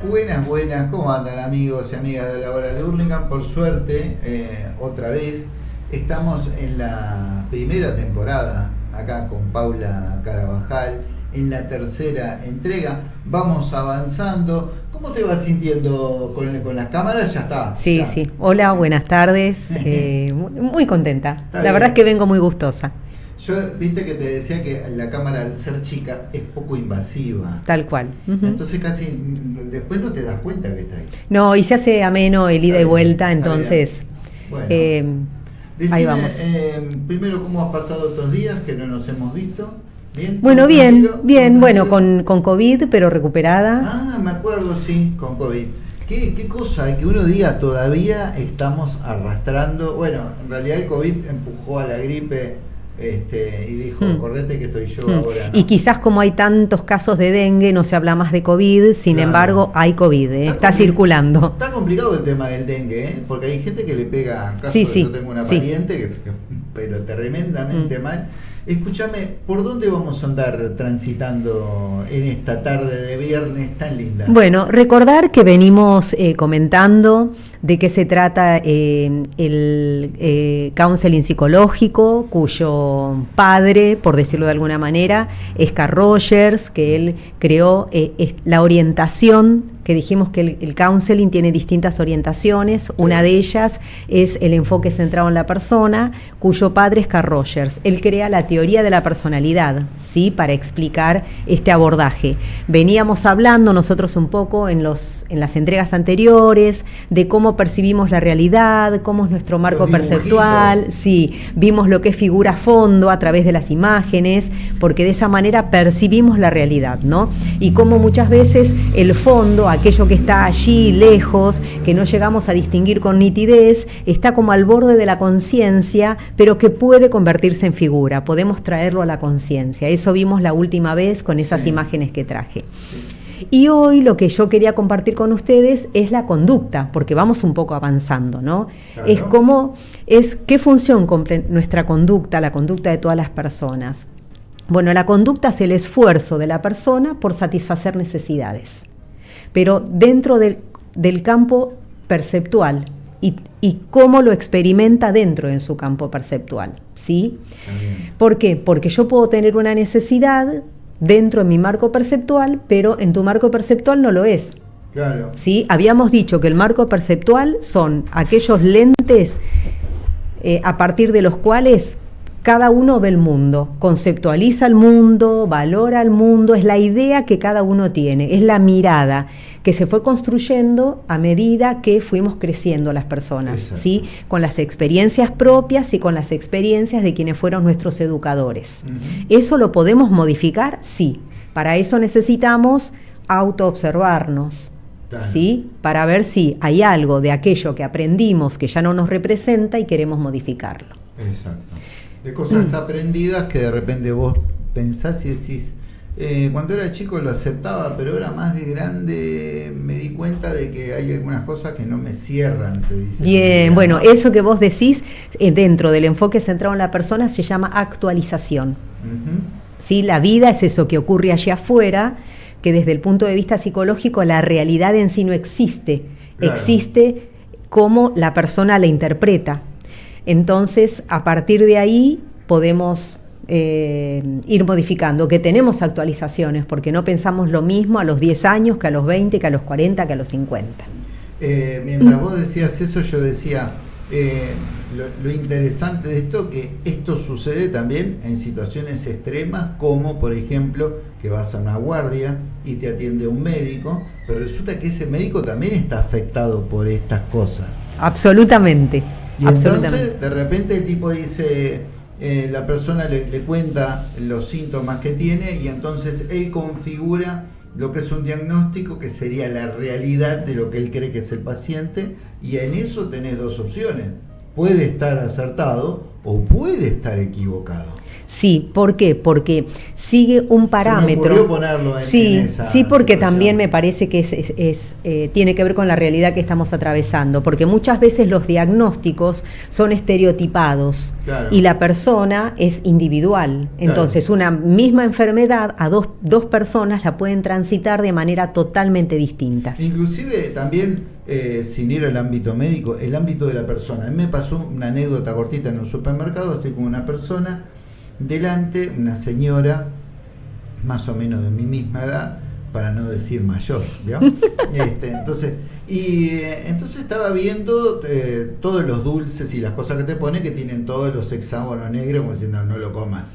Buenas, buenas, ¿cómo andan amigos y amigas de la hora de Hurlingham? Por suerte, otra vez, estamos en la primera temporada, acá con Paula Carabajal, en la tercera entrega, vamos avanzando. ¿Cómo te vas sintiendo con las cámaras? Ya está. Sí, ya. sí. Hola, buenas tardes. Muy contenta. Está la bien. verdad es que vengo muy gustosa. Yo, viste que te decía que la cámara al ser chica es poco invasiva. Tal cual. Uh-huh. Entonces casi después no te das cuenta que está ahí. No, y se hace ameno el ida y vuelta, entonces Bueno, decime, ahí vamos. Primero, ¿cómo has pasado estos días que no nos hemos visto? ¿Bien? Bueno, bien, ¿Tranquilo? bien, bueno, con COVID, pero recuperada. Ah, me acuerdo, sí, con COVID. ¿Qué cosa? Que uno diga todavía estamos arrastrando. Bueno, en realidad el COVID empujó a la gripe. Y dijo, correte que estoy yo ahora, ¿no? Y quizás como hay tantos casos de dengue, no se habla más de COVID, sin Claro. embargo hay COVID, está circulando. Está complicado el tema del dengue, porque hay gente que le pega, caso Sí, de sí, yo tengo una sí. pariente pero tremendamente mal. Escúchame, ¿por dónde vamos a andar transitando en esta tarde de viernes tan linda? Bueno, recordar que venimos comentando de qué se trata el counseling psicológico, cuyo padre, por decirlo de alguna manera, es Carl Rogers, que él creó la orientación, que dijimos que el counseling tiene distintas orientaciones, sí. Una de ellas es el enfoque centrado en la persona, cuyo padre es Carl Rogers. Él crea la teoría de la personalidad, ¿sí? Para explicar este abordaje. Veníamos hablando nosotros un poco en las entregas anteriores de cómo percibimos la realidad, cómo es nuestro marco perceptual, sí, vimos lo que es figura fondo a través de las imágenes, porque de esa manera percibimos la realidad, ¿no? Y cómo muchas veces el fondo, aquello que está allí lejos, que no llegamos a distinguir con nitidez, está como al borde de la conciencia, pero que puede convertirse en figura, podemos traerlo a la conciencia. Eso vimos la última vez con esas imágenes que traje. Sí. Y hoy lo que yo quería compartir con ustedes es la conducta, porque vamos un poco avanzando, ¿no? Claro. ¿Qué función cumple nuestra conducta, la conducta de todas las personas? Bueno, la conducta es el esfuerzo de la persona por satisfacer necesidades, pero dentro del campo perceptual y cómo lo experimenta dentro de su campo perceptual, ¿sí? ¿Por qué? Porque yo puedo tener una necesidad dentro de mi marco perceptual, pero en tu marco perceptual no lo es. Claro. ¿Sí? Habíamos dicho que el marco perceptual son aquellos lentes a partir de los cuales cada uno ve el mundo, conceptualiza el mundo, valora el mundo, es la idea que cada uno tiene, es la mirada que se fue construyendo a medida que fuimos creciendo las personas, ¿sí? Con las experiencias propias y con las experiencias de quienes fueron nuestros educadores. Uh-huh. ¿Eso lo podemos modificar? Sí. Para eso necesitamos autoobservarnos, claro. ¿Sí? Para ver si hay algo de aquello que aprendimos que ya no nos representa y queremos modificarlo. Exacto. De cosas aprendidas que de repente vos pensás y decís, cuando era chico lo aceptaba, pero ahora más de grande me di cuenta de que hay algunas cosas que no me cierran, se dice. Bien, bueno, eso que vos decís dentro del enfoque centrado en la persona se llama actualización. Uh-huh. ¿Sí? La vida es eso que ocurre allá afuera, que desde el punto de vista psicológico la realidad en sí no existe, claro. Existe como la persona la interpreta. Entonces, a partir de ahí podemos ir modificando, que tenemos actualizaciones, porque no pensamos lo mismo a los 10 años que a los 20, que a los 40, que a los 50. Mientras vos decías eso, yo decía, lo interesante de esto, que esto sucede también en situaciones extremas, como por ejemplo, que vas a una guardia y te atiende un médico, pero resulta que ese médico también está afectado por estas cosas. Absolutamente. Y entonces de repente el tipo dice, la persona le cuenta los síntomas que tiene y entonces él configura lo que es un diagnóstico que sería la realidad de lo que él cree que es el paciente, y en eso tenés dos opciones, puede estar acertado o puede estar equivocado. Sí, ¿por qué? Porque sigue un parámetro. Se me ocurrió ponerlo en esa sí, porque situación. también me parece que tiene que ver con la realidad que estamos atravesando, porque muchas veces los diagnósticos son estereotipados, claro, y la persona es individual. Entonces, claro, una misma enfermedad a dos personas la pueden transitar de manera totalmente distintas. Inclusive también, sin ir al ámbito médico, el ámbito de la persona. A mí me pasó una anécdota cortita en un supermercado. Estoy con una persona delante, una señora más o menos de mi misma edad, para no decir mayor, ¿digamos? Entonces estaba viendo todos los dulces y las cosas que te pone, que tienen todos los hexágonos negros, como diciendo no lo comas.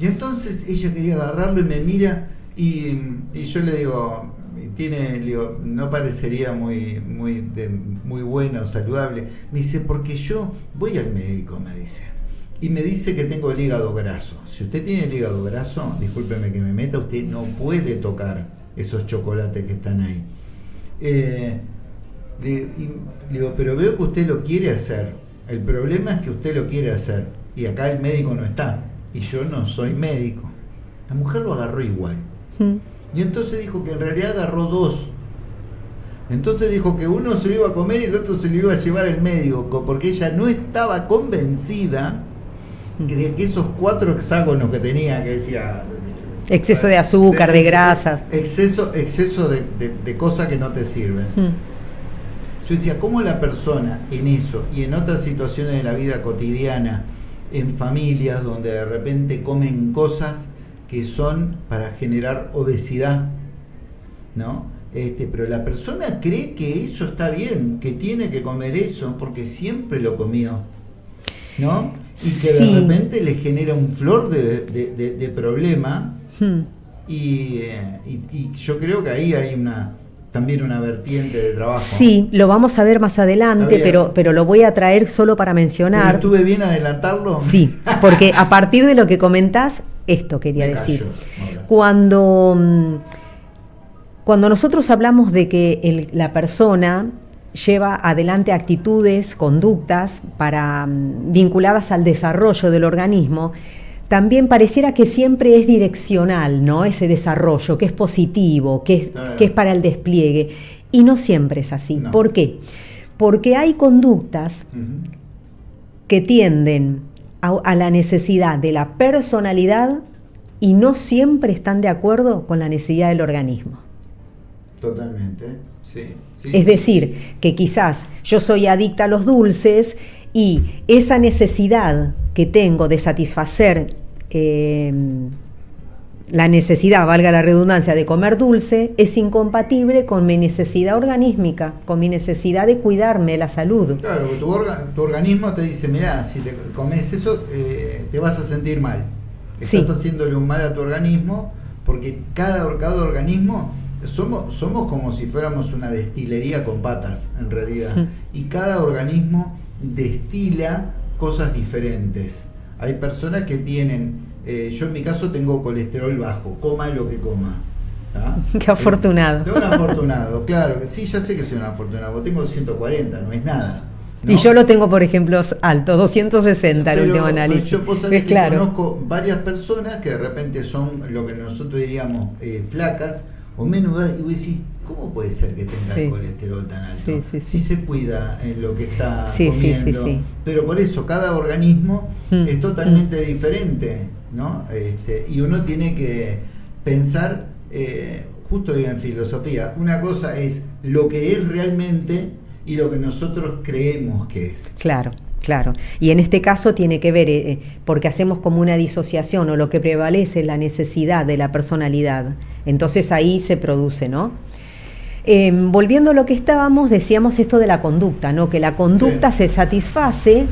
Y entonces ella quería agarrarlo y me mira, y yo le digo, no parecería muy bueno, saludable. Me dice, porque yo voy al médico, me dice, y me dice que tengo el hígado graso. Si usted tiene el hígado graso, discúlpeme que me meta, usted no puede tocar esos chocolates que están ahí. Le digo, pero veo que usted lo quiere hacer. El problema es que usted lo quiere hacer, y acá el médico no está, y yo no soy médico. La mujer lo agarró igual. Y entonces dijo que en realidad agarró dos. Entonces dijo que uno se lo iba a comer y el otro se lo iba a llevar al médico, porque ella no estaba convencida de que esos 4 hexágonos que tenía, que decía exceso de azúcar, de grasas, exceso de cosas que no te sirven. Yo decía, ¿cómo la persona en eso y en otras situaciones de la vida cotidiana, en familias donde de repente comen cosas que son para generar obesidad, ¿no? Pero la persona cree que eso está bien, que tiene que comer eso porque siempre lo comió, ¿no? Y que de repente le genera un flor de problema. Y yo creo que ahí hay también una vertiente de trabajo. Sí, lo vamos a ver más adelante, pero lo voy a traer solo para mencionar. ¿Estuve bien adelantarlo? Sí, porque a partir de lo que comentás, esto quería decir. Cuando nosotros hablamos de que la persona lleva adelante actitudes, conductas vinculadas al desarrollo del organismo, también pareciera que siempre es direccional, ¿no? Ese desarrollo, que es positivo, que es para el despliegue. Y no siempre es así. No. ¿Por qué? Porque hay conductas que tienden a la necesidad de la personalidad y no siempre están de acuerdo con la necesidad del organismo. Totalmente, sí. Es decir, que quizás yo soy adicta a los dulces y esa necesidad que tengo de satisfacer la necesidad, valga la redundancia, de comer dulce, es incompatible con mi necesidad organísmica, con mi necesidad de cuidarme la salud. Claro, tu organismo te dice, mirá, si te comes eso, te vas a sentir mal. Estás haciéndole un mal a tu organismo, porque cada organismo... Somos como si fuéramos una destilería con patas, en realidad. Y cada organismo destila cosas diferentes. Hay personas que tienen, yo en mi caso tengo colesterol bajo, coma lo que coma. Qué afortunado. Tengo un afortunado, claro, que sí, ya sé que soy un afortunado, tengo 140, no es nada, ¿no? Y yo lo tengo, por ejemplo, alto, 250 el último análisis. Yo conozco varias personas que de repente son lo que nosotros diríamos flacas o menudas, y vos decís, ¿cómo puede ser que tenga el colesterol tan alto? Sí se cuida en lo que está comiendo, pero por eso cada organismo es totalmente diferente, ¿no? Y uno tiene que pensar, justo en filosofía, una cosa es lo que es realmente y lo que nosotros creemos que es. Claro. Y en este caso tiene que ver, porque hacemos como una disociación, o lo que prevalece es la necesidad de la personalidad. Entonces ahí se produce, ¿no? Volviendo a lo que estábamos, decíamos esto de la conducta, ¿no? Que la conducta se satisface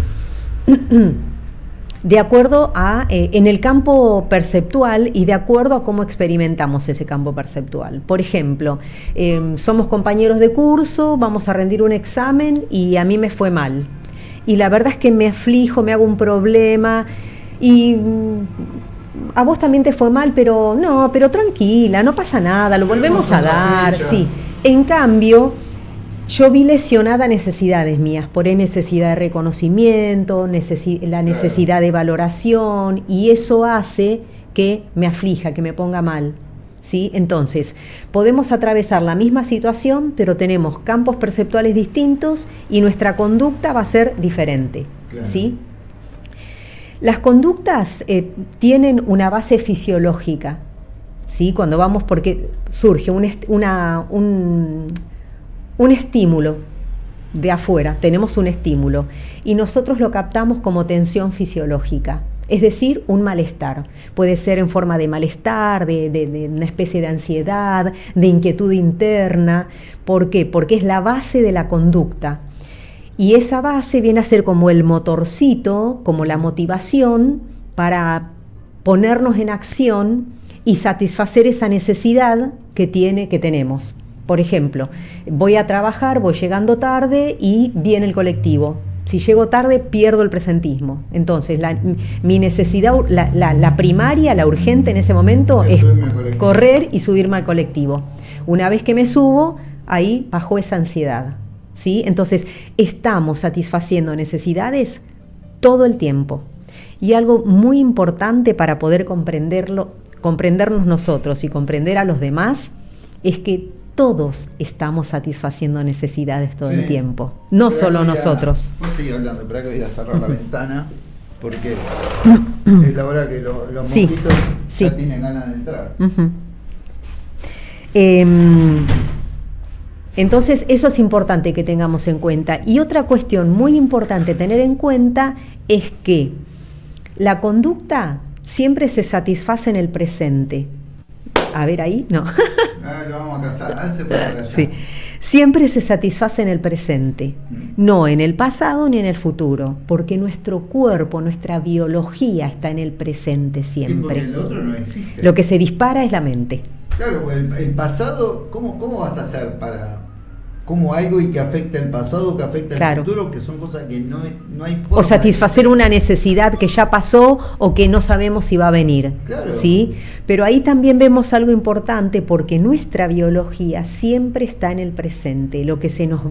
de acuerdo a, en el campo perceptual y de acuerdo a cómo experimentamos ese campo perceptual. Por ejemplo, somos compañeros de curso, vamos a rendir un examen y a mí me fue mal. Y la verdad es que me aflijo, me hago un problema y a vos también te fue mal, pero tranquila, no pasa nada, lo volvemos a dar. Sí. En cambio, Yo vi lesionada necesidades mías, por necesidad de reconocimiento, la necesidad de valoración, y eso hace que me aflija, que me ponga mal. ¿Sí? Entonces, podemos atravesar la misma situación, pero tenemos campos perceptuales distintos y nuestra conducta va a ser diferente. Claro. ¿Sí? Las conductas tienen una base fisiológica, ¿sí? Cuando vamos, porque surge un estímulo de afuera, tenemos un estímulo, y nosotros lo captamos como tensión fisiológica. Es decir, un malestar. Puede ser en forma de malestar, de una especie de ansiedad, de inquietud interna. ¿Por qué? Porque es la base de la conducta. Y esa base viene a ser como el motorcito, como la motivación para ponernos en acción y satisfacer esa necesidad que tenemos. Por ejemplo, voy a trabajar, voy llegando tarde y viene el colectivo. Si llego tarde, pierdo el presentismo. Entonces, mi necesidad, la primaria, la urgente en ese momento es correr y subirme al colectivo. Una vez que me subo, ahí bajó esa ansiedad. ¿Sí? Entonces, estamos satisfaciendo necesidades todo el tiempo. Y algo muy importante para poder comprendernos nosotros y comprender a los demás, es que todos estamos satisfaciendo necesidades todo el tiempo, no solo nosotros. Vos seguís hablando, espera que voy a cerrar la ventana, porque es la hora que los mosquitos ya tienen ganas de entrar. Entonces, eso es importante que tengamos en cuenta. Y otra cuestión muy importante tener en cuenta es que la conducta siempre se satisface en el presente. A ver ahí, no. Lo vamos a casar, se puede allá. Sí. Siempre se satisface en el presente, no en el pasado ni en el futuro, porque nuestro cuerpo, nuestra biología está en el presente siempre. Y porque el otro no existe. Lo que se dispara es la mente. Claro, el pasado, ¿cómo vas a hacer para como algo y que afecta el pasado, que afecta el futuro, que son cosas que no hay forma o satisfacer una necesidad que ya pasó o que no sabemos si va a venir. Claro. ¿Sí? Pero ahí también vemos algo importante, porque nuestra biología siempre está en el presente. Lo que se nos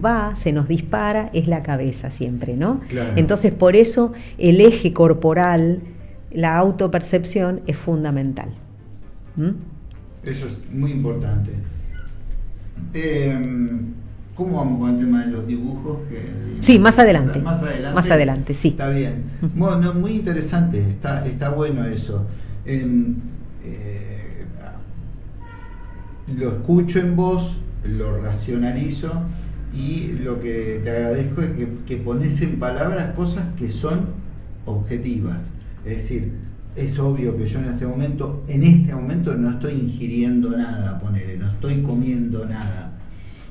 dispara es la cabeza siempre, ¿no? Claro. Entonces, por eso el eje corporal, la autopercepción es fundamental. Eso es muy importante. ¿Cómo vamos con el tema de los dibujos? Sí, más adelante. Más adelante, sí. Está bien. Bueno, muy interesante, está bueno eso. Lo escucho en vos, lo racionalizo, y lo que te agradezco es que pones en palabras cosas que son objetivas. Es decir, es obvio que yo en este momento no estoy ingiriendo nada, no estoy comiendo nada.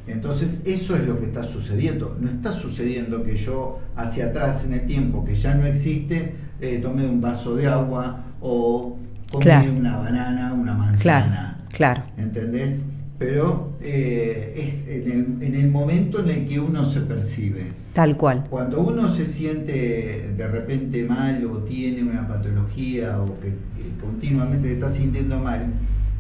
Entonces eso es lo que está sucediendo. No está sucediendo que yo hacia atrás en el tiempo, que ya no existe, tomé un vaso de agua o comí una banana, una manzana. Claro. ¿Entendés? Pero es en el momento en el que uno se percibe. Tal cual. Cuando uno se siente de repente mal o tiene una patología o que continuamente te está sintiendo mal,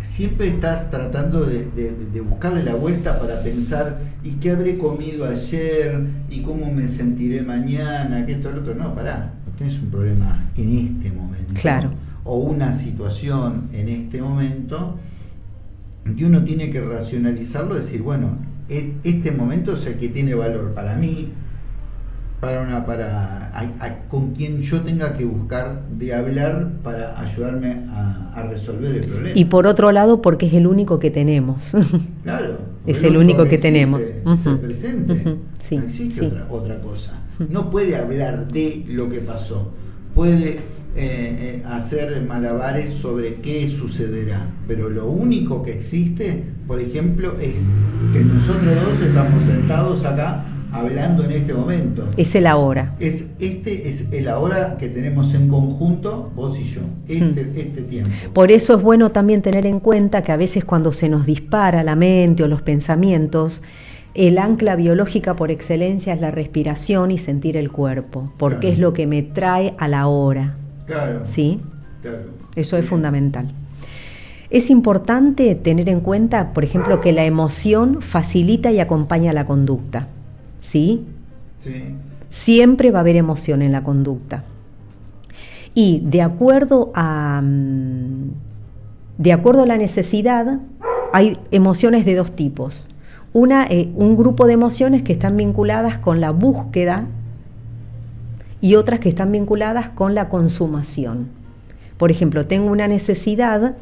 siempre estás tratando de buscarle la vuelta para pensar ¿y qué habré comido ayer? ¿Y cómo me sentiré mañana? ¿Qué esto, lo otro? No, pará, tenés un problema en este momento. Claro. O una situación en este momento que uno tiene que racionalizarlo, decir, bueno, este momento es el que tiene valor para mí, con quien yo tenga que buscar de hablar para ayudarme a resolver el problema. Y por otro lado, porque es el único que tenemos. Claro. Es el único que tenemos. Es el presente. Sí, no existe otra cosa. No puede hablar de lo que pasó. Puede hacer malabares sobre qué sucederá. Pero lo único que existe, por ejemplo, es que nosotros dos estamos sentados acá hablando en este momento. Es el ahora. Es el ahora que tenemos en conjunto, vos y yo, este tiempo. Por eso es bueno también tener en cuenta que a veces cuando se nos dispara la mente o los pensamientos, el ancla biológica por excelencia es la respiración y sentir el cuerpo, porque es lo que me trae a la hora. Claro. ¿Sí? Claro. Eso es fundamental. Es importante tener en cuenta, por ejemplo, que la emoción facilita y acompaña la conducta. ¿sí? Sí. Siempre va a haber emoción en la conducta. Y de acuerdo a la necesidad, hay emociones de dos tipos. Un grupo de emociones que están vinculadas con la búsqueda y otras que están vinculadas con la consumación. Por ejemplo, tengo una necesidad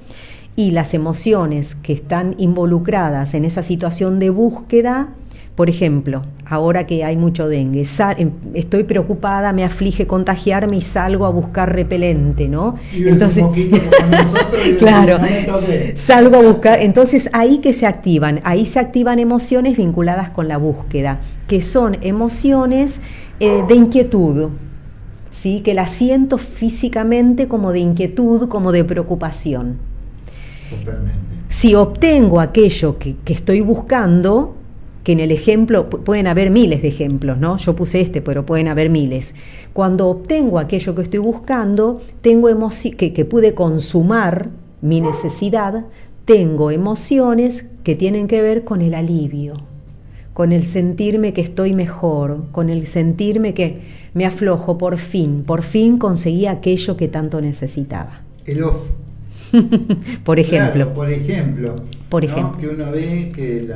y las emociones que están involucradas en esa situación de búsqueda, por ejemplo, ahora que hay mucho dengue, estoy preocupada, me aflige contagiarme y salgo a buscar repelente, ¿no? Y entonces, un poquito como nosotros, claro, salgo a buscar, entonces ahí se activan emociones vinculadas con la búsqueda, que son emociones de inquietud, ¿sí? Que las siento físicamente como de inquietud, como de preocupación. Totalmente. Si obtengo aquello que estoy buscando, que en el ejemplo, pueden haber miles de ejemplos, ¿no? Yo puse pero pueden haber miles. Cuando obtengo aquello que estoy buscando, tengo que pude consumar mi necesidad, tengo emociones que tienen que ver con el alivio, con el sentirme que estoy mejor, con el sentirme que me aflojo, por fin conseguí aquello que tanto necesitaba. El off. Por ejemplo. Claro, por ejemplo, ¿no? Que uno ve que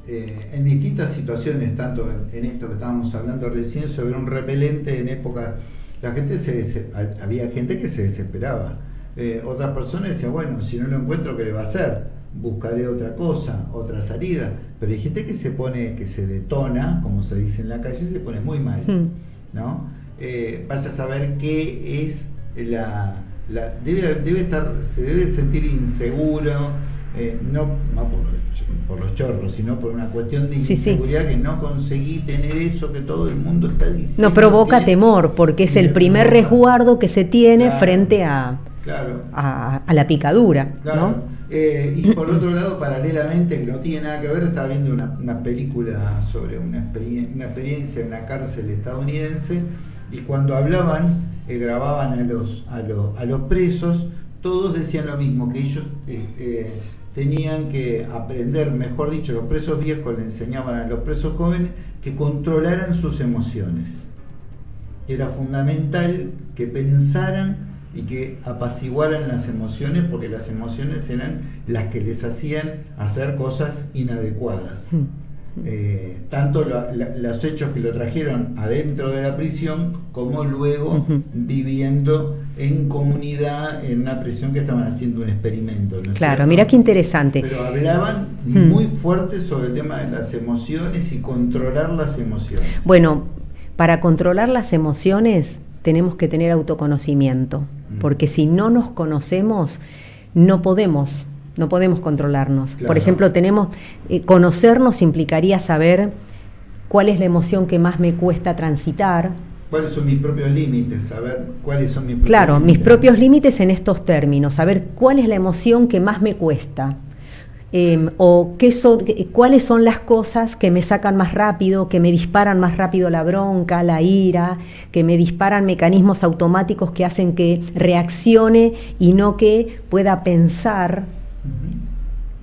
en distintas situaciones, tanto en esto que estábamos hablando recién sobre un repelente en época, había gente que se desesperaba, otras personas decían, bueno, si no lo encuentro, ¿qué le va a hacer? Buscaré otra cosa, otra salida. Pero hay gente que se detona, como se dice en la calle, se pone muy mal, ¿no? Vaya a saber qué es se debe sentir inseguro, no por los chorros, sino por una cuestión de inseguridad, que no conseguí tener eso que todo el mundo está diciendo. No provoca temor, porque es el primer resguardo que se tiene frente a la picadura. Claro. ¿No? Y por otro lado, paralelamente, que no tiene nada que ver, estaba viendo una película sobre una experiencia en una cárcel estadounidense, y cuando grababan a los presos, todos decían lo mismo, que ellos tenían que aprender, mejor dicho, los presos viejos le enseñaban a los presos jóvenes que controlaran sus emociones. Era fundamental que pensaran y que apaciguaran las emociones, porque las emociones eran las que les hacían hacer cosas inadecuadas. Tanto los hechos que lo trajeron adentro de la prisión, como luego viviendo en comunidad en una prisión que estaban haciendo un experimento, ¿no es cierto? Mira qué interesante. Pero hablaban muy fuerte sobre el tema de las emociones y controlar las emociones. Bueno, para controlar las emociones tenemos que tener autoconocimiento, porque si no nos conocemos, no podemos controlarnos. Claro. Por ejemplo, conocernos implicaría saber cuál es la emoción que más me cuesta transitar. ¿Cuáles son mis propios límites? Saber cuáles son mis propios límites. Claro, mis propios límites en estos términos, saber cuál es la emoción que más me cuesta. O cuáles son las cosas que me sacan más rápido, que me disparan más rápido la bronca, la ira, que me disparan mecanismos automáticos que hacen que reaccione y no que pueda pensar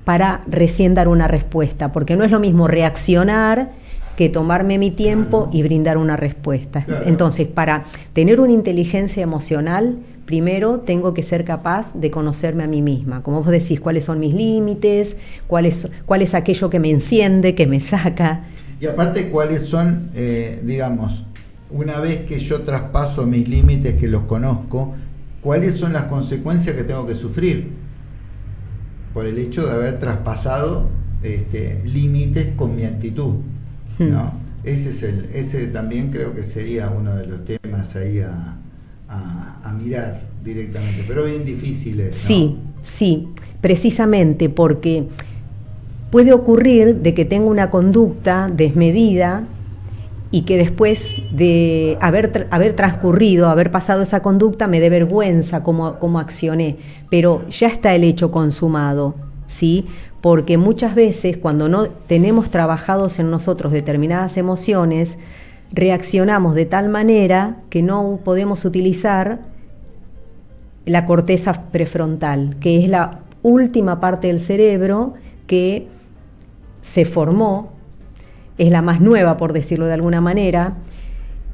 para recién dar una respuesta, porque no es lo mismo reaccionar que tomarme mi tiempo y brindar una respuesta. Claro. Entonces, para tener una inteligencia emocional, primero tengo que ser capaz de conocerme a mí misma. Como vos decís, cuáles son mis límites, cuál es aquello que me enciende, que me saca. Y aparte, cuáles son, digamos, una vez que yo traspaso mis límites, que los conozco, cuáles son las consecuencias que tengo que sufrir por el hecho de haber traspasado límites con mi actitud, ¿no? Ese también creo que sería uno de los temas ahí a mirar directamente, pero bien difíciles, ¿no? Sí, precisamente porque puede ocurrir de que tenga una conducta desmedida y que después de haber transcurrido, haber pasado esa conducta, me dé vergüenza cómo accioné, pero ya está el hecho consumado, ¿sí? Porque muchas veces cuando no tenemos trabajados en nosotros determinadas emociones, reaccionamos de tal manera que no podemos utilizar la corteza prefrontal, que es la última parte del cerebro que se formó es la más nueva, por decirlo de alguna manera.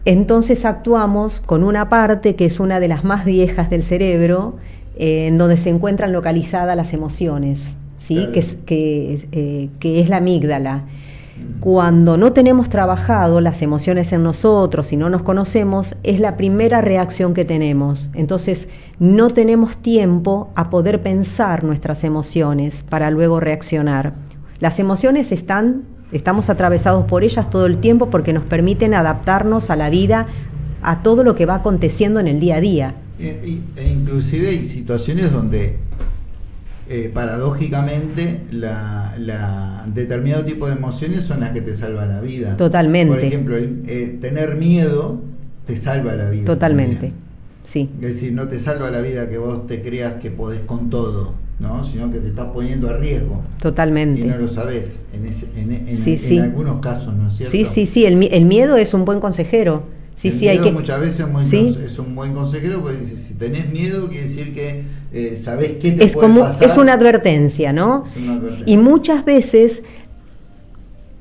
Entonces actuamos con una parte que es una de las más viejas del cerebro, en donde se encuentran localizadas las emociones, ¿sí? Claro. Que es la amígdala. Cuando no tenemos trabajado las emociones en nosotros y no nos conocemos, es la primera reacción que tenemos. Entonces, no tenemos tiempo a poder pensar nuestras emociones para luego reaccionar. Las emociones estamos atravesados por ellas todo el tiempo porque nos permiten adaptarnos a la vida, a todo lo que va aconteciendo en el día a día. E inclusive hay situaciones donde paradójicamente la determinado tipo de emociones son las que te salvan la vida. Totalmente. Por ejemplo, tener miedo te salva la vida. Totalmente, también. Sí. Es decir, no te salva la vida que vos te creas que podés con todo, ¿no? Sino que te estás poniendo a riesgo. Totalmente. Y no lo sabés Sí. en algunos casos, ¿no es cierto? Sí. El miedo es un buen consejero. El miedo hay que... muchas veces es un buen consejero, porque si tenés miedo quiere decir que sabés qué te puede pasar. Es una advertencia, ¿no? Es una advertencia. Y muchas veces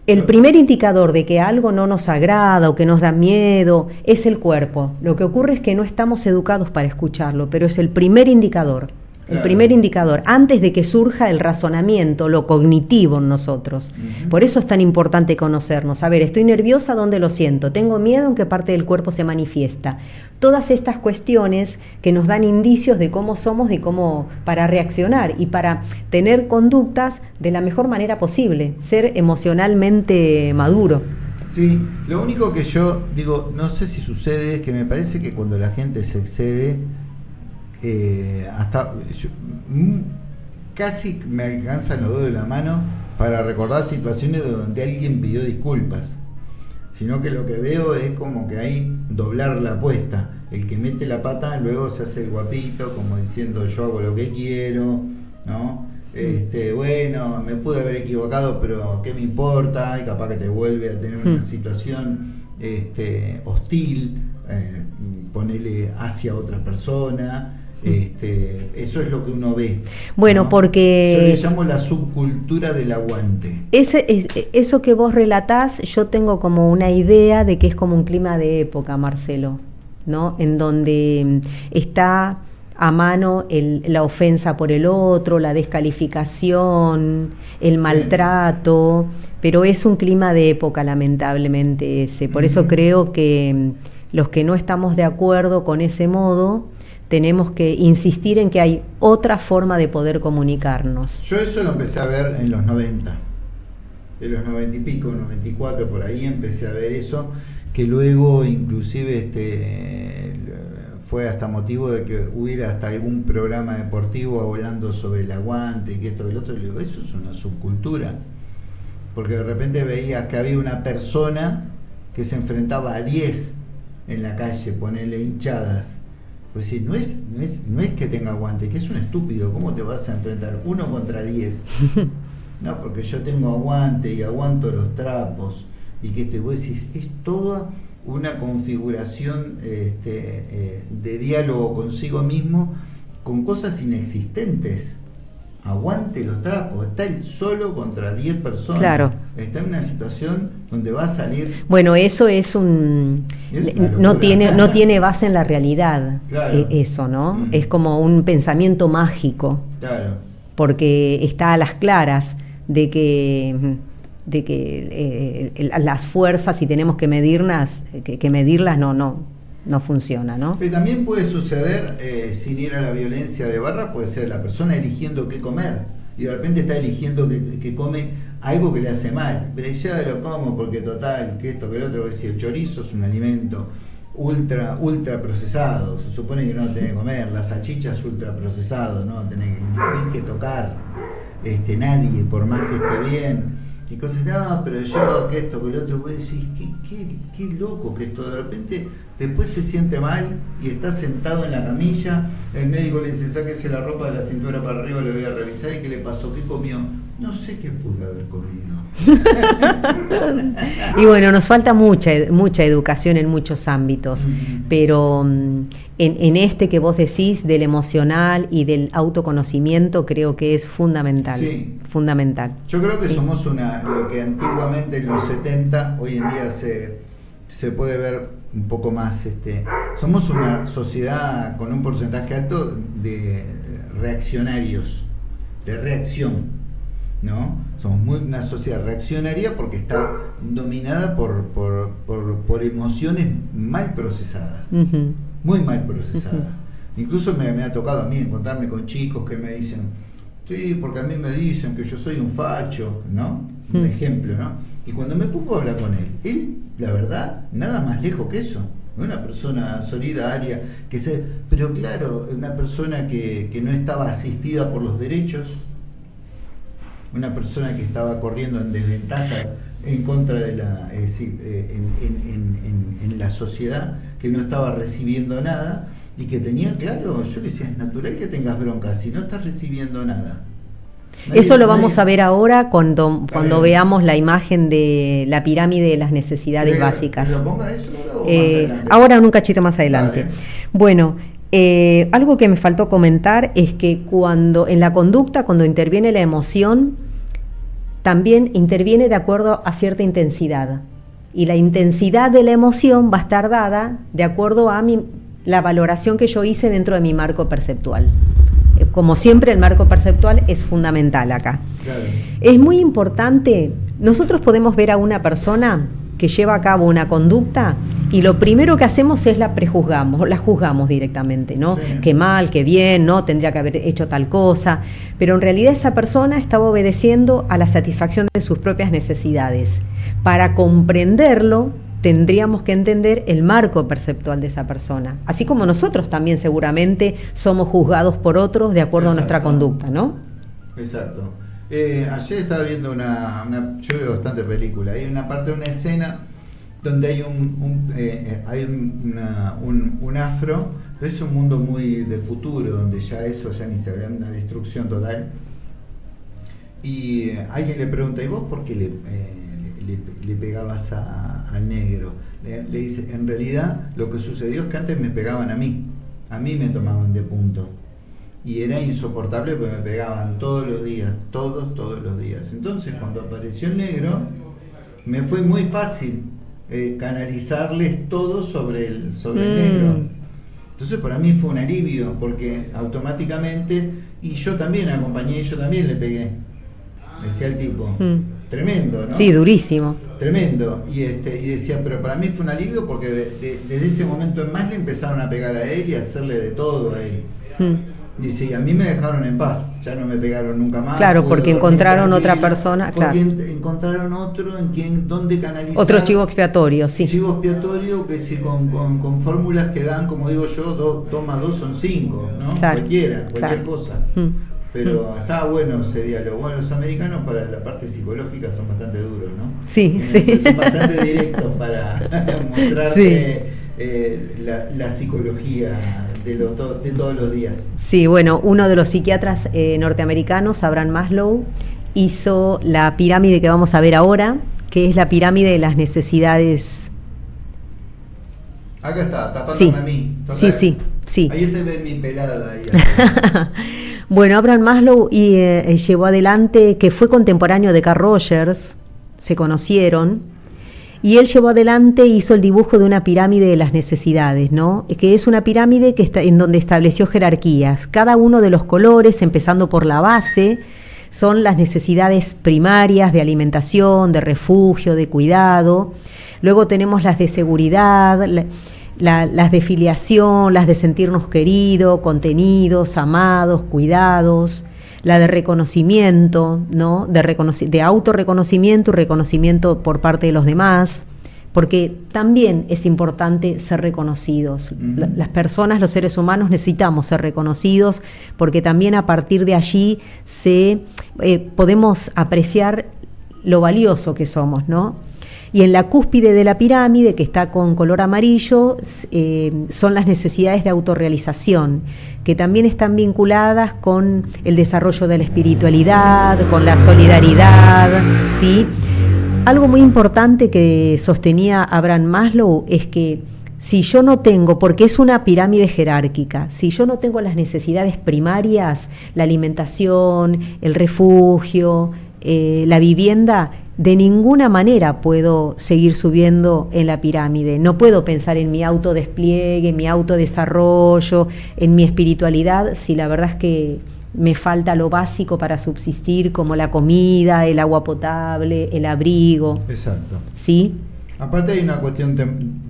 el primer indicador de que algo no nos agrada o que nos da miedo es el cuerpo. Lo que ocurre es que no estamos educados para escucharlo, pero es el primer indicador. El primer indicador, antes de que surja el razonamiento, lo cognitivo en nosotros. Por eso es tan importante conocernos. A ver, estoy nerviosa, ¿dónde lo siento? ¿Tengo miedo? ¿En qué parte del cuerpo se manifiesta? Todas estas cuestiones que nos dan indicios de cómo somos, de cómo para reaccionar y para tener conductas de la mejor manera posible, ser emocionalmente maduro. Sí, lo único que yo digo, no sé si sucede, es que me parece que cuando la gente se excede, casi me alcanzan los dedos de la mano para recordar situaciones donde alguien pidió disculpas, sino que lo que veo es como que hay doblar la apuesta. El que mete la pata luego se hace el guapito, como diciendo yo hago lo que quiero, ¿no? Bueno, me pude haber equivocado, pero ¿qué me importa? Y capaz que te vuelve a tener una situación hostil, ponele hacia otra persona. Eso es lo que uno ve. Bueno, ¿no? Porque yo le llamo la subcultura del aguante. Eso que vos relatás, yo tengo como una idea de que es como un clima de época, Marcelo, ¿no? En donde está a mano la ofensa por el otro, la descalificación, el maltrato, pero es un clima de época, lamentablemente ese. Por eso creo que los que no estamos de acuerdo con ese modo, tenemos que insistir en que hay otra forma de poder comunicarnos. Yo eso lo empecé a ver en los 90, en los 90 y pico, 94, por ahí empecé a ver eso, que luego inclusive fue hasta motivo de que hubiera hasta algún programa deportivo hablando sobre el aguante y que esto y lo otro. Y digo, eso es una subcultura, porque de repente veías que había una persona que se enfrentaba a 10 en la calle, ponerle hinchadas. Pues sí, no es que tenga aguante, que es un estúpido. ¿Cómo te vas a enfrentar 1 contra 10? No, porque yo tengo aguante y aguanto los trapos. Y que vos decís, es toda una configuración de diálogo consigo mismo con cosas inexistentes. Aguante los trapos, está él solo contra 10 personas. Claro. Está en una situación donde va a salir. Bueno, eso es no tiene base en la realidad. Claro. Eso, ¿no? Es como un pensamiento mágico. Claro. Porque está a las claras de que las fuerzas, si tenemos que medirlas, no funciona, ¿no? Pero también puede suceder, sin ir a la violencia de barra, puede ser la persona eligiendo qué comer y de repente está eligiendo que come algo que le hace mal, pero ya lo como porque total, que esto, que lo otro. Es decir, el chorizo es un alimento ultra procesado, se supone que no lo tenés que comer, las salchichas ultra procesado, no tenés que tocar nadie, por más que esté bien. Y cosas, no, pero yo, que esto, que lo otro, vos decís, qué loco que esto, de repente después se siente mal y está sentado en la camilla, el médico le dice, sáquese la ropa de la cintura para arriba, le voy a revisar, y qué le pasó, qué comió, no sé qué pude haber comido. Y bueno, nos falta mucha educación en muchos ámbitos, pero en este que vos decís del emocional y del autoconocimiento creo que es fundamental. Sí. Fundamental. Yo creo que somos lo que antiguamente en los 70, hoy en día se puede ver un poco más, somos una sociedad con un porcentaje alto de reaccionarios, de reacción, ¿no? Somos una sociedad reaccionaria porque está dominada por emociones mal procesadas, muy mal procesadas. Incluso me ha tocado a mí encontrarme con chicos que me dicen, sí, porque a mí me dicen que yo soy un facho, ¿no? Un ejemplo, ¿no? Y cuando me pongo a hablar con él, la verdad, nada más lejos que eso. Una persona solidaria, pero claro, una persona que no estaba asistida por los derechos, una persona que estaba corriendo en desventaja en contra de en la sociedad, que no estaba recibiendo nada y que tenía, claro, yo le decía, es natural que tengas bronca si no estás recibiendo nada. Eso lo vamos a ver ahora cuando veamos la imagen de la pirámide de las necesidades básicas. ¿Lo ponga eso ahora o más adelante? Ahora, en un cachito más adelante. Vale. Bueno, algo que me faltó comentar es que cuando en la conducta, cuando interviene la emoción, también interviene de acuerdo a cierta intensidad. Y la intensidad de la emoción va a estar dada de acuerdo a la valoración que yo hice dentro de mi marco perceptual. Como siempre, el marco perceptual es fundamental acá. Claro. Es muy importante, nosotros podemos ver a una persona que lleva a cabo una conducta y lo primero que hacemos es la juzgamos directamente, ¿no? Sí. Qué mal, qué bien, no tendría que haber hecho tal cosa, pero en realidad esa persona estaba obedeciendo a la satisfacción de sus propias necesidades. Para comprenderlo, tendríamos que entender el marco perceptual de esa persona, así como nosotros también seguramente somos juzgados por otros de acuerdo a nuestra conducta, ¿no? Exacto. Ayer estaba viendo yo veo bastante película, hay una parte de una escena donde hay un afro, pero es un mundo muy de futuro, donde ya ni se ve, una destrucción total, y alguien le pregunta, ¿y vos por qué le pegabas al negro? Le dice, en realidad lo que sucedió es que antes me pegaban a mí me tomaban de punto y era insoportable porque me pegaban todos los días. Entonces cuando apareció el negro me fue muy fácil canalizarles todo sobre el negro. Entonces para mí fue un alivio porque automáticamente, y yo también acompañé, yo también le pegué, decía el tipo. Tremendo, ¿no? Sí, durísimo. Tremendo. Y decía, pero para mí fue un alivio porque desde ese momento en más le empezaron a pegar a él y a hacerle de todo a él. Dice, y a mí me dejaron en paz, ya no me pegaron nunca más. Claro, porque encontraron otra persona, porque claro. Encontraron otro donde canalizar. Otro chivo expiatorio, sí. Chivo expiatorio que sí, con fórmulas que dan, como digo yo, 2 más 2 son 5, ¿no? Claro, cualquier cosa. Pero estaba bueno ese diálogo. Bueno, los americanos para la parte psicológica son bastante duros, ¿no? Sí, sí. Son bastante directos para mostrarte la psicología de todos los días. Sí, bueno, uno de los psiquiatras norteamericanos, Abraham Maslow, hizo la pirámide que vamos a ver ahora, que es la pirámide de las necesidades. Acá está, tapándome a mí. Sí. Ahí te ve mi pelada. Ahí. Bueno, Abraham Maslow llevó adelante, que fue contemporáneo de Carl Rogers, se conocieron, y él llevó adelante, hizo el dibujo de una pirámide de las necesidades, ¿no? Que es una pirámide en donde estableció jerarquías. Cada uno de los colores, empezando por la base, son las necesidades primarias de alimentación, de refugio, de cuidado. Luego tenemos las de seguridad, las de filiación, las de sentirnos queridos, contenidos, amados, cuidados, la de reconocimiento, ¿no? De autorreconocimiento y reconocimiento por parte de los demás, porque también es importante ser reconocidos. Las personas, los seres humanos, necesitamos ser reconocidos, porque también a partir de allí podemos apreciar lo valioso que somos, ¿no? Y en la cúspide de la pirámide, que está con color amarillo, son las necesidades de autorrealización, que también están vinculadas con el desarrollo de la espiritualidad, con la solidaridad, ¿sí? Algo muy importante que sostenía Abraham Maslow es que si yo no tengo, porque es una pirámide jerárquica, si yo no tengo las necesidades primarias, la alimentación, el refugio, la vivienda, de ninguna manera puedo seguir subiendo en la pirámide. No puedo pensar en mi autodespliegue, en mi autodesarrollo, en mi espiritualidad, si la verdad es que me falta lo básico para subsistir, como la comida, el agua potable, el abrigo. Exacto. ¿Sí? Aparte hay una cuestión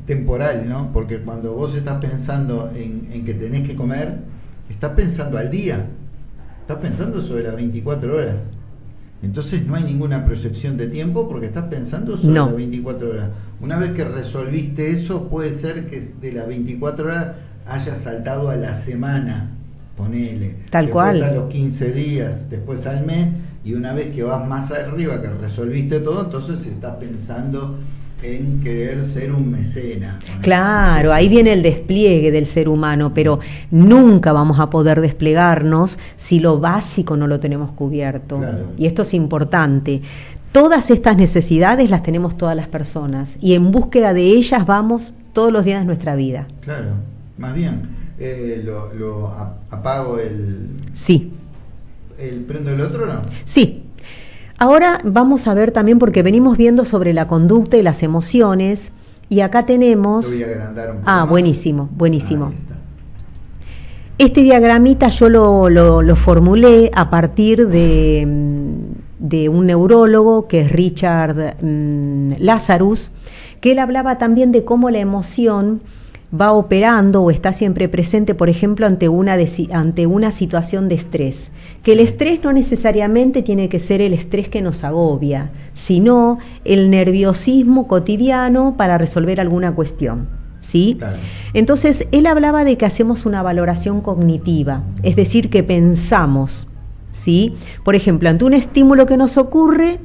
temporal, ¿no? Porque cuando vos estás pensando en que tenés que comer, estás pensando al día, estás pensando sobre las 24 horas. Entonces no hay ninguna proyección de tiempo porque estás pensando sobre las 24 horas. Una vez que resolviste eso, puede ser que de las 24 horas hayas saltado a la semana, ponele. Tal cual. Después a los 15 días, después al mes, y una vez que vas más arriba, que resolviste todo, entonces estás pensando en querer ser un mecena. Claro, ahí viene el despliegue del ser humano, pero nunca vamos a poder desplegarnos si lo básico no lo tenemos cubierto. Claro. Y esto es importante. Todas estas necesidades las tenemos todas las personas y en búsqueda de ellas vamos todos los días de nuestra vida. Claro, más bien, apago el... Sí. ¿El prendo el otro o no? Sí. Ahora vamos a ver también, porque venimos viendo sobre la conducta y las emociones, y acá tenemos... Lo voy a agrandar un poco Ah, más. buenísimo, buenísimo. Ahí está. Este diagramita yo lo formulé a partir de un neurólogo que es Richard Lazarus, que él hablaba también de cómo la emoción va operando o está siempre presente, por ejemplo, ante una situación de estrés. Que el estrés no necesariamente tiene que ser el estrés que nos agobia, sino el nerviosismo cotidiano para resolver alguna cuestión, ¿sí? Claro. Entonces, él hablaba de que hacemos una valoración cognitiva, es decir, que pensamos, ¿sí? Por ejemplo, ante un estímulo que nos ocurre,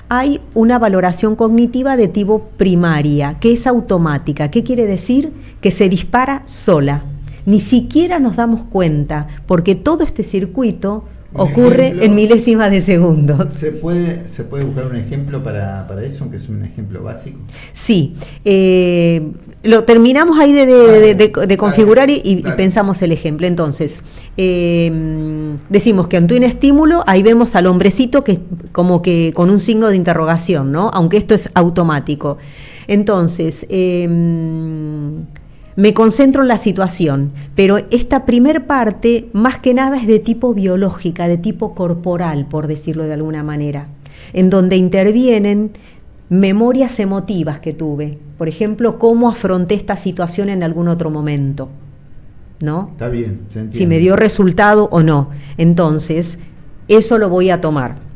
hay una valoración cognitiva de tipo primaria, que es automática. ¿Qué quiere decir? Que se dispara sola. Ni siquiera nos damos cuenta, porque todo este circuito ocurre en milésimas de segundos. ¿Se puede buscar un ejemplo para eso, aunque es un ejemplo básico? Sí, lo terminamos ahí de configurar y pensamos el ejemplo. Entonces, decimos que ante un estímulo, ahí vemos al hombrecito que como que con un signo de interrogación, ¿no? Aunque esto es automático. Entonces, me concentro en la situación, pero esta primer parte más que nada es de tipo biológica, de tipo corporal, por decirlo de alguna manera, en donde intervienen memorias emotivas que tuve. Por ejemplo, cómo afronté esta situación en algún otro momento, ¿no? Está bien, se entiende. Si me dio resultado o no. Entonces, eso lo voy a tomar.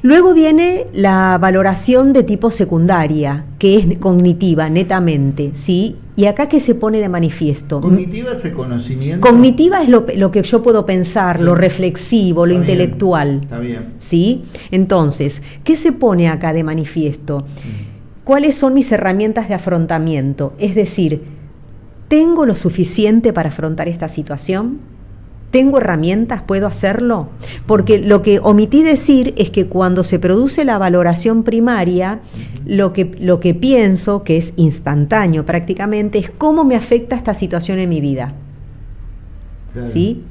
Luego viene la valoración de tipo secundaria, que es cognitiva, netamente, ¿sí? Y acá, ¿qué se pone de manifiesto? ¿Cognitiva es el conocimiento? Cognitiva es lo que yo puedo pensar, lo reflexivo, lo intelectual. Está bien. ¿Sí? Entonces, ¿qué se pone acá de manifiesto? ¿Cuáles son mis herramientas de afrontamiento? Es decir, ¿tengo lo suficiente para afrontar esta situación? ¿Tengo herramientas? ¿Puedo hacerlo? Porque lo que omití decir es que cuando se produce la valoración primaria, lo que pienso, que es instantáneo prácticamente, es cómo me afecta esta situación en mi vida. Claro. ¿Sí?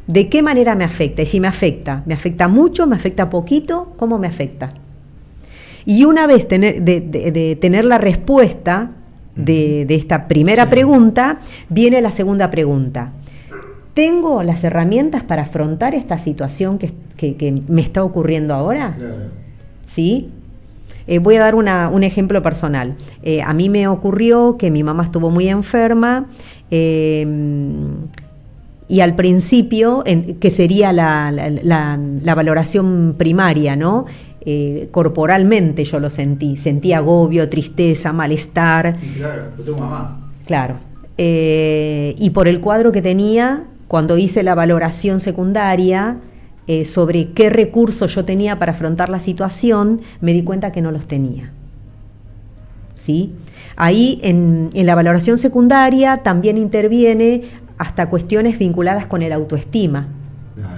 ¿De qué manera me afecta? Y si me afecta mucho, me afecta poquito, ¿cómo me afecta? Y una vez de tener la respuesta de esta primera pregunta, viene la segunda pregunta. ¿Tengo las herramientas para afrontar esta situación que me está ocurriendo ahora? Claro. ¿Sí? Voy a dar un ejemplo personal. A mí me ocurrió que mi mamá estuvo muy enferma y al principio, que sería la valoración primaria, ¿no? Corporalmente yo lo sentí agobio, tristeza, malestar. Y claro, fue tu mamá. Claro. Y por el cuadro que tenía, cuando hice la valoración secundaria sobre qué recursos yo tenía para afrontar la situación, me di cuenta que no los tenía. ¿sí? Ahí en la valoración secundaria también interviene hasta cuestiones vinculadas con el autoestima,